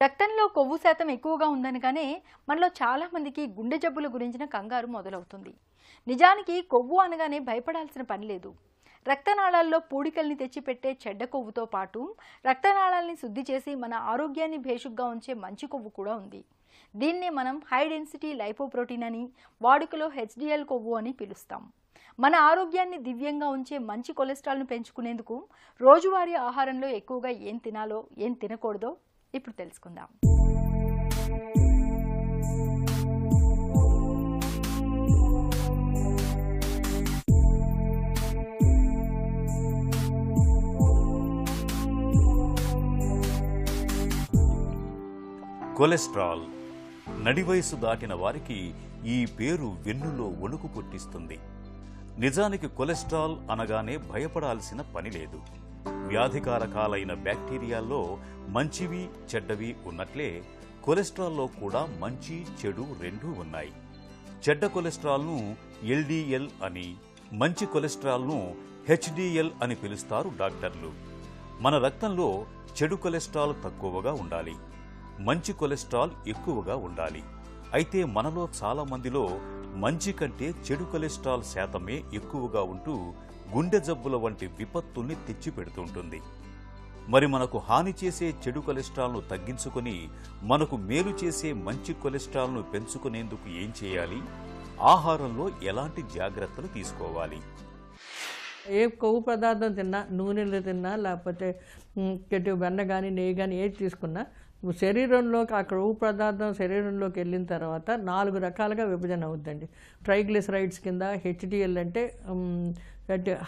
రక్తంలో కొవ్వు శాతం ఎక్కువగా ఉందనగానే మనలో చాలా మందికి గుండె జబ్బుల గురించిన కంగారు మొదలవుతుంది. నిజానికి కొవ్వు అనగానే భయపడాల్సిన పని లేదు. రక్తనాళాల్లో పూడికల్ని తెచ్చిపెట్టే చెడ్డ కొవ్వుతో పాటు రక్తనాళాలని శుద్ధి చేసి మన ఆరోగ్యాన్ని భేషుగ్గా ఉంచే మంచి కొవ్వు కూడా ఉంది. దీన్నే మనం హై డెన్సిటీ లైపోప్రోటీన్ అని, వాడుకలో హెచ్డిఎల్ కొవ్వు అని పిలుస్తాం. మన ఆరోగ్యాన్ని దివ్యంగా ఉంచే మంచి కొలెస్ట్రాల్ను పెంచుకునేందుకు రోజువారీ ఆహారంలో ఎక్కువగా ఏం తినాలో ఏం తినకూడదో ఇప్పుడు తెలుసుకుందాం. కొలెస్ట్రాల్ నడివయసు దాటిన వారికి ఈ పేరు వెన్నులో వణుకు పుట్టిస్తుంది. నిజానికి కొలెస్ట్రాల్ అనగానే భయపడాల్సిన పని లేదు. వ్యాధికారకాలైన బ్యాక్టీరియాల్లో మంచివి చెడ్డవి ఉన్నట్లే కొలెస్ట్రాల్లో కూడా మంచి చెడు రెండూ ఉన్నాయి. చెడ్డ కొలెస్ట్రాల్ను ఎల్డిఎల్ అని, మంచి కొలెస్ట్రాల్ను హెచ్డిఎల్ అని పిలుస్తారు డాక్టర్లు. మన రక్తంలో చెడు కొలెస్ట్రాల్ తక్కువగా ఉండాలి, మంచి కొలెస్ట్రాల్ ఎక్కువగా ఉండాలి. అయితే మనలో చాలా మందిలో మంచి కంటే చెడు కొలెస్ట్రాల్ శాతమే ఎక్కువగా ఉంటూ గుండె జబ్బుల వంటి విపత్తుల్ని తెచ్చిపెడుతుంటుంది. మరి మనకు హాని చేసే చెడు కొలెస్ట్రాల్ను తగ్గించుకొని మనకు మేలు చేసే మంచి కొలెస్ట్రాల్ను పెంచుకునేందుకు ఏం చేయాలి? ఆహారంలో ఎలాంటి జాగ్రత్తలు తీసుకోవాలి? ఏ కొవ్వు పదార్థం తిన్నా, నూనెలు తిన్నా, లేకపోతే వెన్న కానీ నెయ్యి కానీ ఏది తీసుకున్నా శరీరంలోకి ఆ కొవ్వు పదార్థం శరీరంలోకి వెళ్ళిన తర్వాత 4 రకాలుగా విభజన అవుతుందండి. ట్రైగ్లిసరైడ్స్ కింద హెచ్డిఎల్ అంటే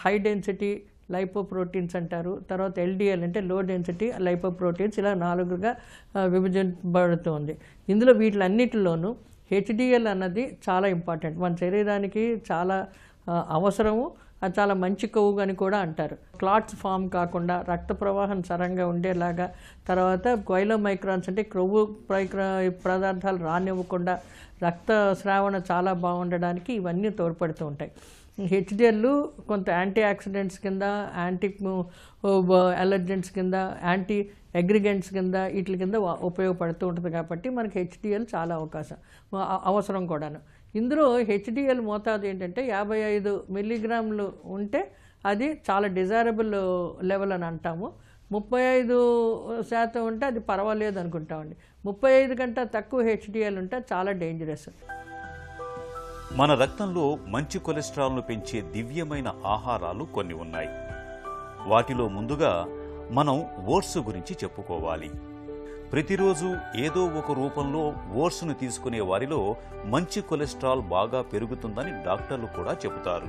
హై డెన్సిటీ లైపోప్రోటీన్స్ అంటారు. తర్వాత ఎల్డిఎల్ అంటే లో డెన్సిటీ లైపోప్రోటీన్స్. ఇలా 4గా విభజించబడుతుంది. ఇందులో వీటిలన్నిటిలోనూ హెచ్డిఎల్ అన్నది చాలా ఇంపార్టెంట్, మన శరీరానికి చాలా అవసరము. అది చాలా మంచి కొవ్వు అని కూడా అంటారు. క్లాట్స్ ఫామ్ కాకుండా రక్త ప్రవాహం సరంగా ఉండేలాగా, తర్వాత గైలోమైక్రాన్స్ అంటే కొవ్వు పదార్థాలు రానివ్వకుండా రక్త స్రావణ చాలా బాగుండడానికి ఇవన్నీ తోడ్పడుతూ ఉంటాయి. హెచ్డిఎల్ కొంత యాంటీ ఆక్సిడెంట్స్ కింద, యాంటీ అలర్జెంట్స్ కింద, యాంటీ అగ్రిగెంట్స్ కింద వీటి కింద ఉపయోగపడుతూ ఉంటుంది. కాబట్టి మనకి హెచ్డిఎల్ చాలా అవసరం కూడాను. ఇందులో హెచ్డిఎల్ మోతాదు ఏంటంటే 55 మిల్లీగ్రాములు ఉంటే అది చాలా డిజైరబుల్ లెవెల్ అని అంటాము. 35% ఉంటే అది పర్వాలేదు అనుకుంటామండి. 35 కంటే తక్కువ హెచ్డిఎల్ ఉంటే చాలా డేంజరస్. మన రక్తంలో మంచి కొలెస్ట్రాల్ను పెంచే దివ్యమైన ఆహారాలు కొన్ని ఉన్నాయి. వాటిలో ముందుగా మనం ఓట్స్ గురించి చెప్పుకోవాలి. ప్రతిరోజు ఏదో ఒక రూపంలో ఓట్స్ను తీసుకునే వారిలో మంచి కొలెస్ట్రాల్ బాగా పెరుగుతుందని డాక్టర్లు కూడా చెబుతారు.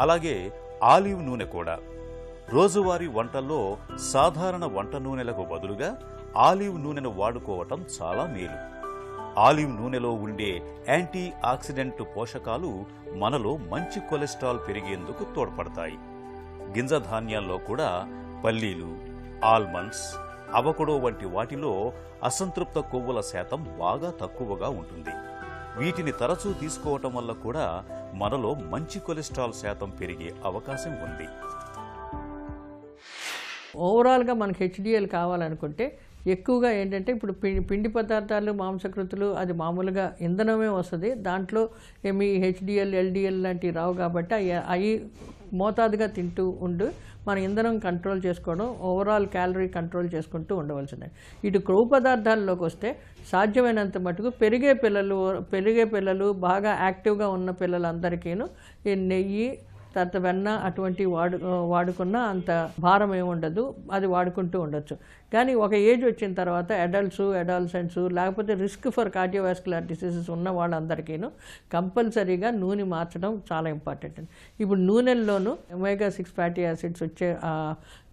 అలాగే ఆలివ్ నూనె కూడా. రోజువారీ వంటల్లో సాధారణ వంట నూనెలకు బదులుగా ఆలివ్ నూనెను వాడుకోవటం చాలా మేలు. ఆలివ్ నూనెలో ఉండే యాంటీ ఆక్సిడెంట్ పోషకాలు మనలో మంచి కొలెస్ట్రాల్ పెరిగేందుకు తోడ్పడతాయి. గింజ ధాన్యాల్లో కూడా పల్లీలు, ఆల్మండ్స్, అవకడో వంటి వాటిలో అసంతృప్త కొవ్వుల శాతం బాగా తక్కువగా ఉంటుంది. వీటిని తరచూ తీసుకోవటం వల్ల కూడా మనలో మంచి కొలెస్ట్రాల్ శాతం పెరిగే అవకాశం ఉంది. ఓవరాల్గా మనకి హెచ్డిఎల్ కావాలనుకుంటే ఎక్కువగా ఏంటంటే ఇప్పుడు పిండి పదార్థాలు, మాంసకృతులు అది మామూలుగా ఇంధనమే వస్తుంది. దాంట్లో ఏమి హెచ్డిఎల్ ఎల్డిఎల్ లాంటివి రావు. కాబట్టి అవి మోతాదుగా తింటూ ఉండు మన ఇంధనం కంట్రోల్ చేసుకోవడం, ఓవరాల్ క్యాలరీ కంట్రోల్ చేసుకుంటూ ఉండవలసిందే. ఇటు కొవ్వు పదార్థాల్లోకి వస్తే సాధ్యమైనంత మటుకు పెరిగే పిల్లలు బాగా యాక్టివ్గా ఉన్న పిల్లలందరికీను ఈ నెయ్యి, తర్వాత వెన్న అటువంటి వాడుకున్న అంత భారం ఏముండదు, అది వాడుకుంటూ ఉండొచ్చు. కానీ ఒక ఏజ్ వచ్చిన తర్వాత అడాలసెంట్స్ లేకపోతే రిస్క్ ఫర్ కార్డియోవాస్కులర్ డిసీజెస్ ఉన్న వాళ్ళందరికీను కంపల్సరీగా నూనె మార్చడం చాలా ఇంపార్టెంట్. ఇప్పుడు నూనెల్లోనూ omega-6 ఫ్యాటీ యాసిడ్స్ వచ్చే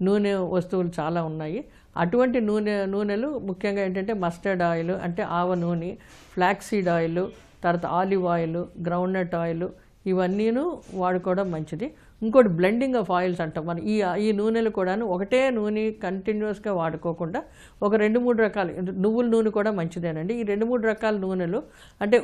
నూనె వస్తువులు చాలా ఉన్నాయి. అటువంటి నూనెలు ముఖ్యంగా ఏంటంటే మస్టర్డ్ ఆయిల్ అంటే ఆవ నూనె, ఫ్లాక్సీడ్ ఆయిల్, తర్వాత ఆలివ్ ఆయిల్, గ్రౌండ్నట్ ఆయిల్, ఇవన్నీను వాడుకోవడం మంచిది. ఇంకోటి బ్లెండింగ్ ఆఫ్ ఆయిల్స్ అంటాం. మనం ఈ నూనెలు కూడాను ఒకటే నూనె కంటిన్యూస్గా వాడుకోకుండా ఒక 2-3 రకాలు, నువ్వుల నూనె కూడా మంచిదేనండి. ఈ 2-3 రకాల నూనెలు అంటే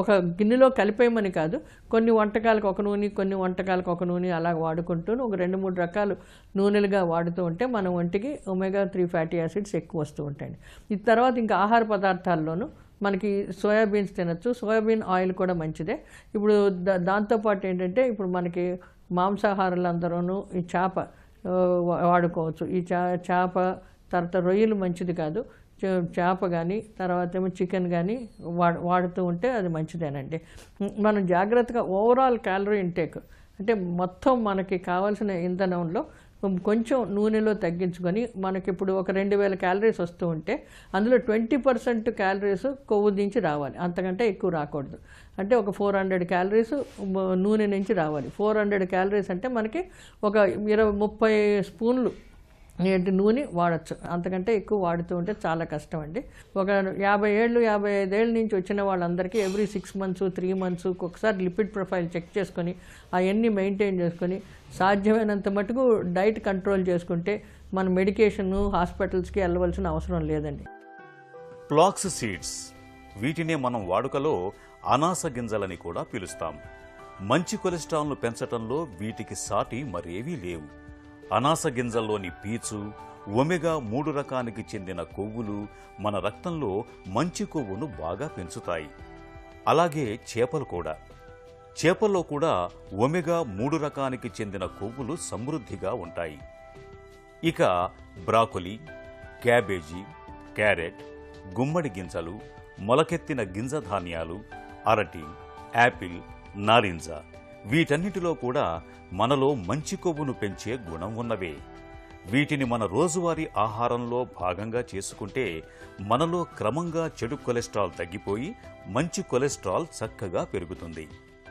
ఒక గిన్నెలో కలిపేయమని కాదు, కొన్ని వంటకాలకు ఒక నూనె, కొన్ని వంటకాలకు ఒక నూనె అలా వాడుకుంటూ ఒక 2-3 రకాలు నూనెలుగా వాడుతూ ఉంటే మన ఒంటికి omega-3 ఫ్యాటీ యాసిడ్స్ ఎక్కువ వస్తూ ఉంటాయండి. ఈ తర్వాత ఇంకా ఆహార పదార్థాల్లోనూ మనకి సోయాబీన్స్ తినచ్చు, సోయాబీన్ ఆయిల్ కూడా మంచిదే. ఇప్పుడు దాంతోపాటు ఏంటంటే ఇప్పుడు మనకి మాంసాహారులందరూ ఈ చేప వాడుకోవచ్చు. ఈ చేప తర్వాత రొయ్యలు మంచిది కాదు, చేప కానీ తర్వాత ఏమో చికెన్ కానీ వాడుతూ ఉంటే అది మంచిదేనండి. మనం జాగ్రత్తగా ఓవరాల్ క్యాలరీ ఇంటేక్ అంటే మొత్తం మనకి కావాల్సిన ఇంధనంలో కొంచెం నూనెలో తగ్గించుకొని మనకి ఇప్పుడు ఒక 2000 క్యాలరీస్ వస్తూ ఉంటే అందులో 20% క్యాలరీస్ కొవ్వు నుంచి రావాలి, అంతకంటే ఎక్కువ రాకూడదు. అంటే ఒక 400 క్యాలరీస్ నూనె నుంచి రావాలి. 400 క్యాలరీస్ అంటే మనకి ఒక 20-30 స్పూన్లు నూనె వాడచ్చు, అంతకంటే ఎక్కువ వాడుతూ ఉంటే చాలా కష్టం అండి. ఒక 50 ఏళ్ళు 55 ఏళ్ళ నుంచి వచ్చిన వాళ్ళందరికీ ఎవ్రీ 6 months 3 months ఒకసారి లిపిడ్ ప్రొఫైల్ చెక్ చేసుకొని అవన్నీ మెయింటైన్ చేసుకొని సాధ్యమైనంత మటుకు డైట్ కంట్రోల్ చేసుకుంటే మన మెడికేషన్ హాస్పిటల్స్కి వెళ్ళవలసిన అవసరం లేదండి. ఫ్లాక్స్ సీడ్స్, వీటినే మనం వాడుకలో అనాస గింజలని కూడా పిలుస్తాం. మంచి కొలెస్ట్రాల్ను పెంచటంలో వీటికి సాటి మరేవీ లేవు. అనాస గింజల్లోని పీచు, omega-3 రకానికి చెందిన కొవ్వులు మన రక్తంలో మంచి కొవ్వును బాగా పెంచుతాయి. అలాగే చేపలు కూడా. చేపల్లో కూడా omega-3 రకానికి చెందిన కొవ్వులు సమృద్ధిగా ఉంటాయి. ఇక బ్రాకొలి, క్యాబేజీ, క్యారెట్, గుమ్మడి గింజలు, మొలకెత్తిన గింజ ధాన్యాలు, అరటి, యాపిల్, నారింజ వీటన్నిటిలో కూడా మనలో మంచి కొవ్వును పెంచే గుణం ఉన్నవే. వీటిని మన రోజువారీ ఆహారంలో భాగంగా చేసుకుంటే మనలో క్రమంగా చెడు కొలెస్ట్రాల్ తగ్గిపోయి మంచి కొలెస్ట్రాల్ చక్కగా పెరుగుతుంది.